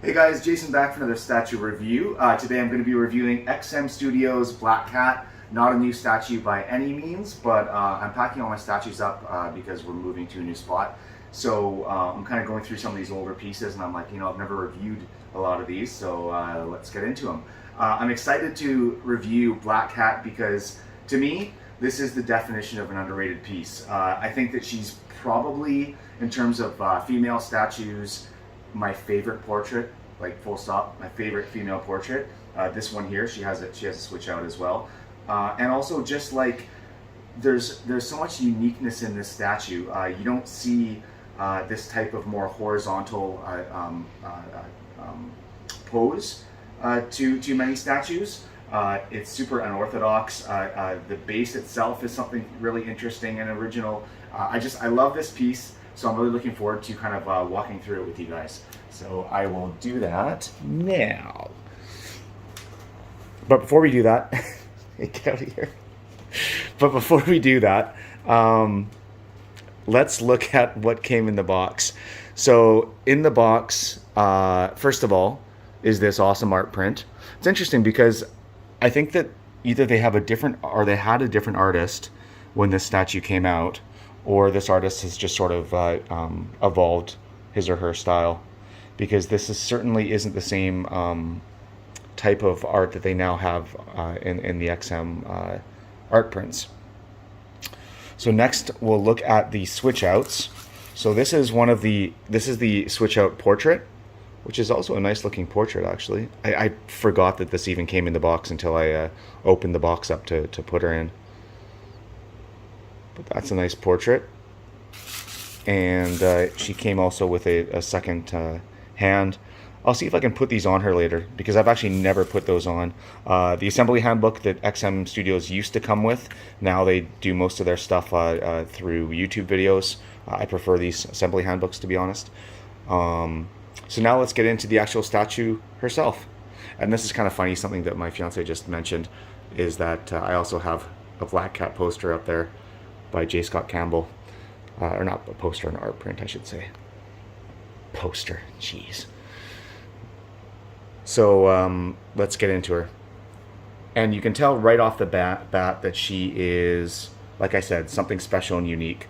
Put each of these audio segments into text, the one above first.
Hey guys, Jason back for another statue review. Today I'm going to be reviewing XM Studios Black Cat. Not a new statue by any means, but I'm packing all my statues up because we're moving to a new spot. So I'm kind of going through some of these older pieces and I'm like, I've never reviewed a lot of these, so let's get into them. I'm excited to review Black Cat because to me, this is the definition of an underrated piece. I think that she's probably, in terms of female statues, my favorite portrait, like full stop, my favorite female portrait. This one here, she has a switch out as well, and also just like there's so much uniqueness in this statue. You don't see this type of more horizontal pose to many statues. It's super unorthodox. The base itself is something really interesting and original. I love this piece. So I'm really looking forward to kind of walking through it with you guys. So I will do that now. But before we do that, get out of here. But before we do that, let's look at what came in the box. So in the box, first of all, is this awesome art print. It's interesting because I think that either they have a different, or they had a different artist when this statue came out, or this artist has just sort of evolved his or her style, because this certainly isn't the same type of art that they now have in the XM art prints. So next we'll look at the switch outs. So this is the switch out portrait, which is also a nice looking portrait actually. I forgot that this even came in the box until I opened the box up to put her in. But that's a nice portrait, and she came also with a second hand. I'll see if I can put these on her later, because I've actually never put those on. The assembly handbook that XM Studios used to come with, now they do most of their stuff through YouTube videos. I prefer these assembly handbooks, to be honest. So now let's get into the actual statue herself. And this is kind of funny, something that my fiance just mentioned, is that I also have a Black Cat poster up there by J. Scott Campbell, or not a poster, an art print, I should say. Poster, jeez. So let's get into her. And you can tell right off the bat that she is, like I said, something special and unique.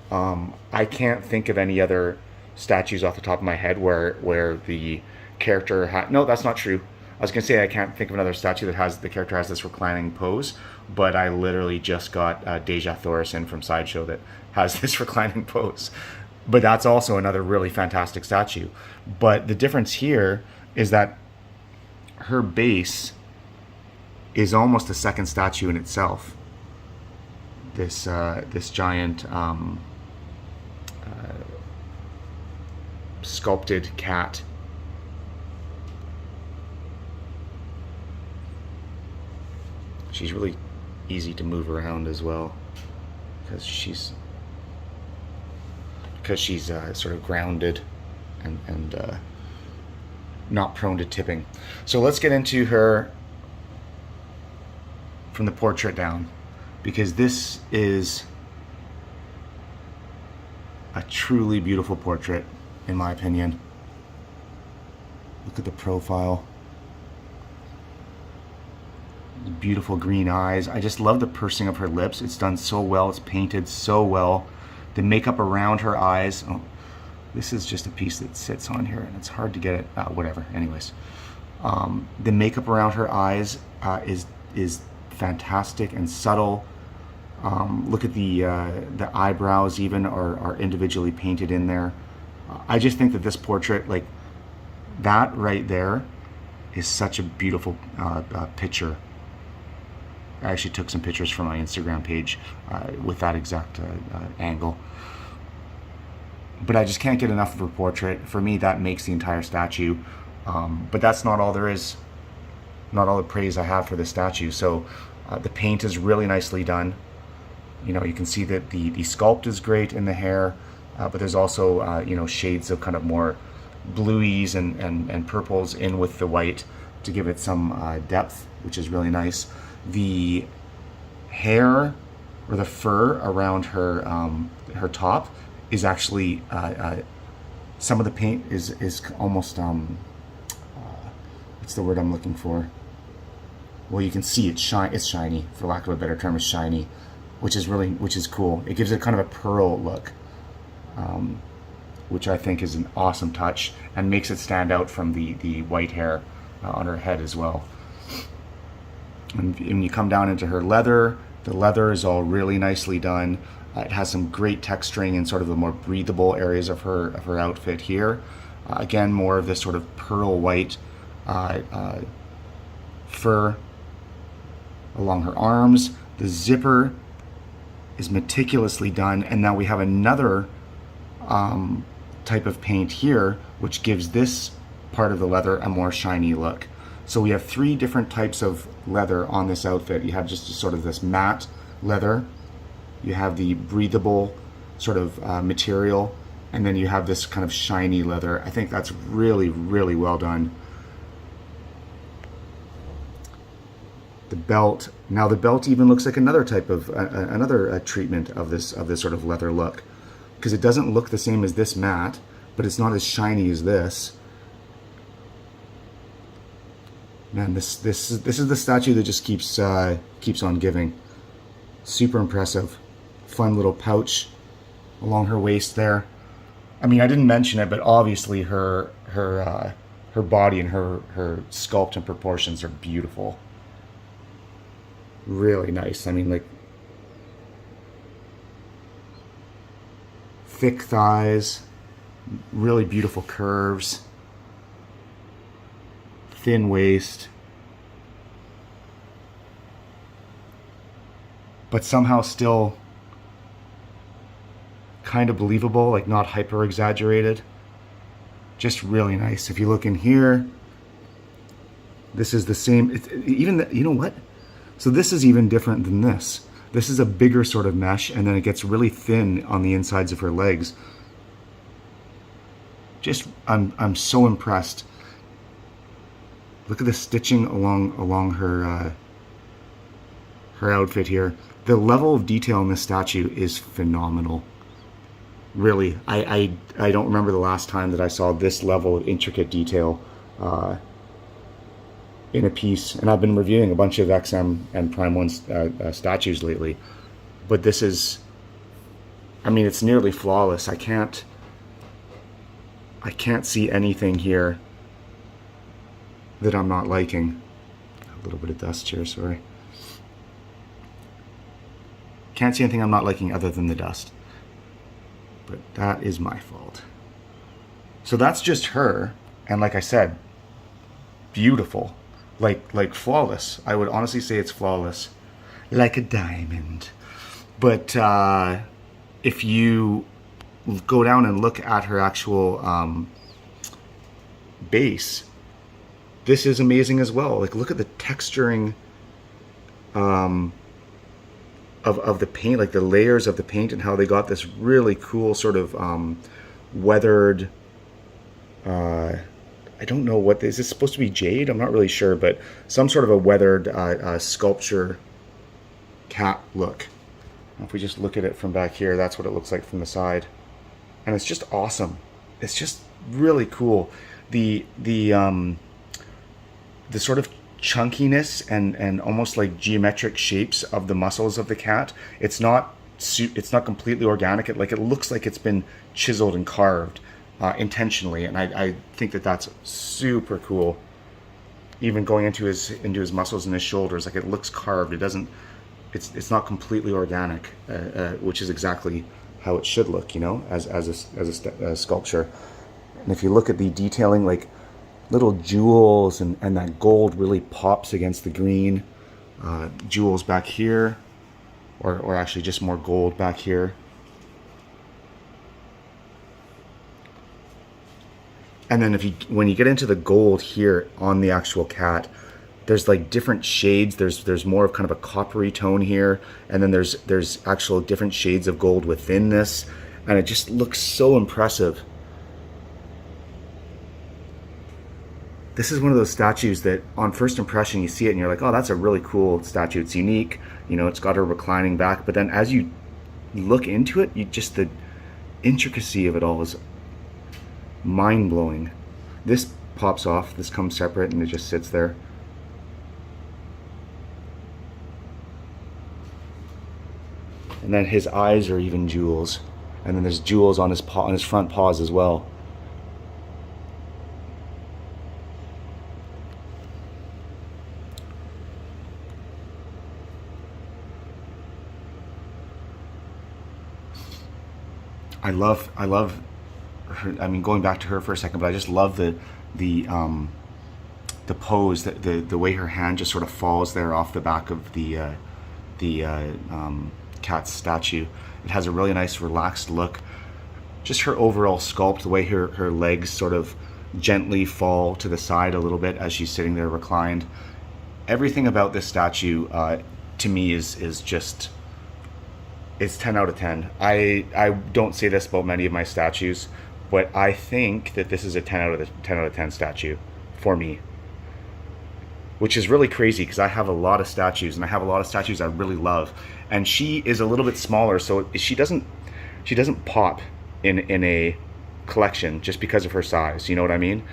I can't think of any other statues off the top of my head where the character no, that's not true. I was gonna say I can't think of another statue that has the character has this reclining pose, but I literally just got Deja Thoris in from Sideshow that has this reclining pose. But that's also another really fantastic statue. But the difference here is that her base is almost a second statue in itself. This giant sculpted cat. She's really easy to move around as well, because she's sort of grounded and not prone to tipping. So let's get into her from the portrait down, because this is a truly beautiful portrait, in my opinion. Look at the profile. Beautiful green eyes. I just love the pursing of her lips. It's done so well. It's painted so well. The makeup around her eyes. Oh, this is just a piece that sits on here and it's hard to get it. Whatever. Anyways, the makeup around her eyes is fantastic and subtle. Look at the eyebrows even are individually painted in there. I just think that this portrait, like that right there, is such a beautiful picture. I actually took some pictures from my Instagram page with that exact angle. But I just can't get enough of her portrait. For me, that makes the entire statue. But that's not all there is. Not all the praise I have for this statue. So the paint is really nicely done. You can see that the sculpt is great in the hair, but there's also shades of kind of more bluies and purples in with the white to give it some depth, which is really nice. The hair or the fur around her her top is actually some of the paint is almost what's the word I'm looking for? Well, you can see it's shiny, for lack of a better term, it's shiny, which is cool. It gives it kind of a pearl look, which I think is an awesome touch and makes it stand out from the white hair on her head as well. And when you come down into her leather, the leather is all really nicely done. It has some great texturing in sort of the more breathable areas of her outfit here. Again, more of this sort of pearl white fur along her arms. The zipper is meticulously done, and now we have another type of paint here, which gives this part of the leather a more shiny look. So we have 3 different types of leather on this outfit. You have just sort of this matte leather, you have the breathable sort of material, and then you have this kind of shiny leather. I think that's really, really well done. The belt, now the belt even looks like another type of another treatment of this sort of leather look, because it doesn't look the same as this matte, but it's not as shiny as this. Man, this is the statue that just keeps on giving. Super impressive. Fun little pouch along her waist there. I mean, I didn't mention it, but obviously her body and her sculpt and proportions are beautiful. Really nice. I mean, like, thick thighs, really beautiful curves, thin waist, but somehow still kind of believable, like not hyper exaggerated. Just really nice. If you look in here, this is the same. You know what? So this is even different than this. This is a bigger sort of mesh, and then it gets really thin on the insides of her legs. Just, I'm so impressed. Look at the stitching along her her outfit here. The level of detail in this statue is phenomenal. Really, I don't remember the last time that I saw this level of intricate detail in a piece, and I've been reviewing a bunch of XM and Prime 1 statues lately, but this is, I mean, it's nearly flawless. I can't see anything here that I'm not liking. A little bit of dust here, sorry. Can't see anything I'm not liking other than the dust, but that is my fault. So that's just her, and like I said, beautiful. Like flawless. I would honestly say it's flawless. Like a diamond. But if you go down and look at her actual base, this is amazing as well. Like, look at the texturing of the paint, like the layers of the paint and how they got this really cool sort of weathered, I don't know what this is. Supposed to be jade? I'm not really sure, but some sort of a weathered sculpture cat look. If we just look at it from back here, that's what it looks like from the side. And it's just awesome. It's just really cool. The sort of chunkiness and almost like geometric shapes of the muscles of the cat. It's not completely organic. It looks like it's been chiseled and carved intentionally, and I think that's super cool. Even going into his muscles and his shoulders, like, it looks carved. It doesn't. It's not completely organic, which is exactly how it should look, you know, as a sculpture. And if you look at the detailing, like little jewels and that gold really pops against the green. Jewels back here, or actually just more gold back here. And then when you get into the gold here on the actual cat, there's like different shades. There's more of kind of a coppery tone here, and then there's actual different shades of gold within this, and it just looks so impressive. This is one of those statues that on first impression you see it and you're like, oh, that's a really cool statue. It's unique, you know, it's got a reclining back, but then as you look into it, the intricacy of it all is mind-blowing. This pops off. This comes separate and it just sits there. And then his eyes are even jewels. And then there's jewels on his paw, on his front paws as well. I love her. I mean, going back to her for a second, but I just love the pose, the way her hand just sort of falls there off the back of the cat's statue. It has a really nice relaxed look. Just her overall sculpt, the way her legs sort of gently fall to the side a little bit as she's sitting there reclined. Everything about this statue to me is just, it's 10 out of 10. I don't say this about many of my statues, but I think that this is a 10 out of 10 statue for me. Which is really crazy because I have a lot of statues, and I have a lot of statues I really love. And she is a little bit smaller, so she doesn't pop in a collection just because of her size. You know what I mean?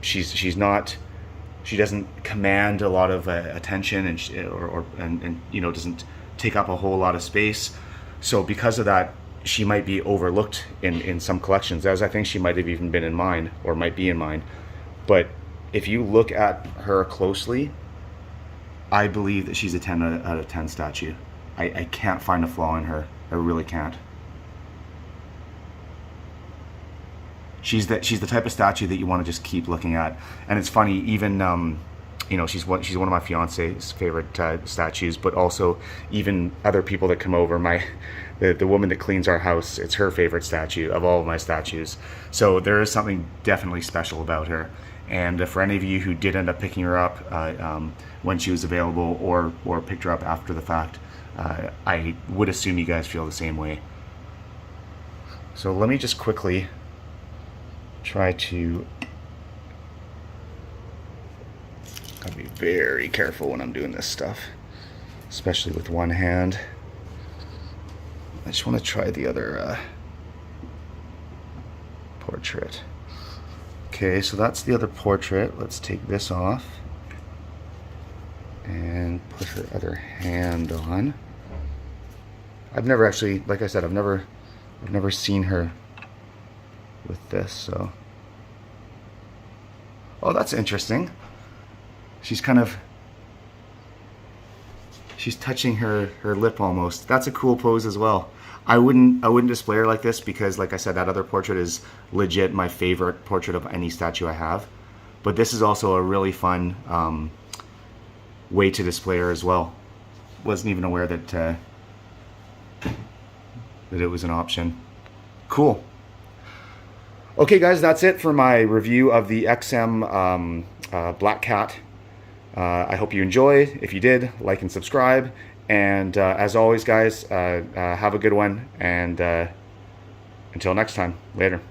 She doesn't command a lot of attention, and you know, doesn't take up a whole lot of space. So because of that, she might be overlooked in some collections, as I think she might have even been in mine, or might be in mine. But if you look at her closely, I believe that she's a 10 out of 10 statue. I can't find a flaw in her. I really can't. She's the type of statue that you want to just keep looking at. And it's funny, even you know, she's one of my fiance's favorite statues, but also even other people that come over. The woman that cleans our house, it's her favorite statue of all of my statues. So there is something definitely special about her. And for any of you who did end up picking her up when she was available, or picked her up after the fact, I would assume you guys feel the same way. So let me just quickly try to, gotta be very careful when I'm doing this stuff, especially with one hand. I just want to try the other portrait. Okay, so that's the other portrait. Let's take this off and put her other hand on. I've never actually, like I said, I've never seen her with this, so. Oh, that's interesting. She's touching her lip almost. That's a cool pose as well. I wouldn't display her like this because, like I said, that other portrait is legit my favorite portrait of any statue I have. But this is also a really fun way to display her as well. Wasn't even aware that it was an option. Cool. Okay, guys, that's it for my review of the XM Black Cat. I hope you enjoyed. If you did, like and subscribe. And as always, guys, have a good one. And until next time, later.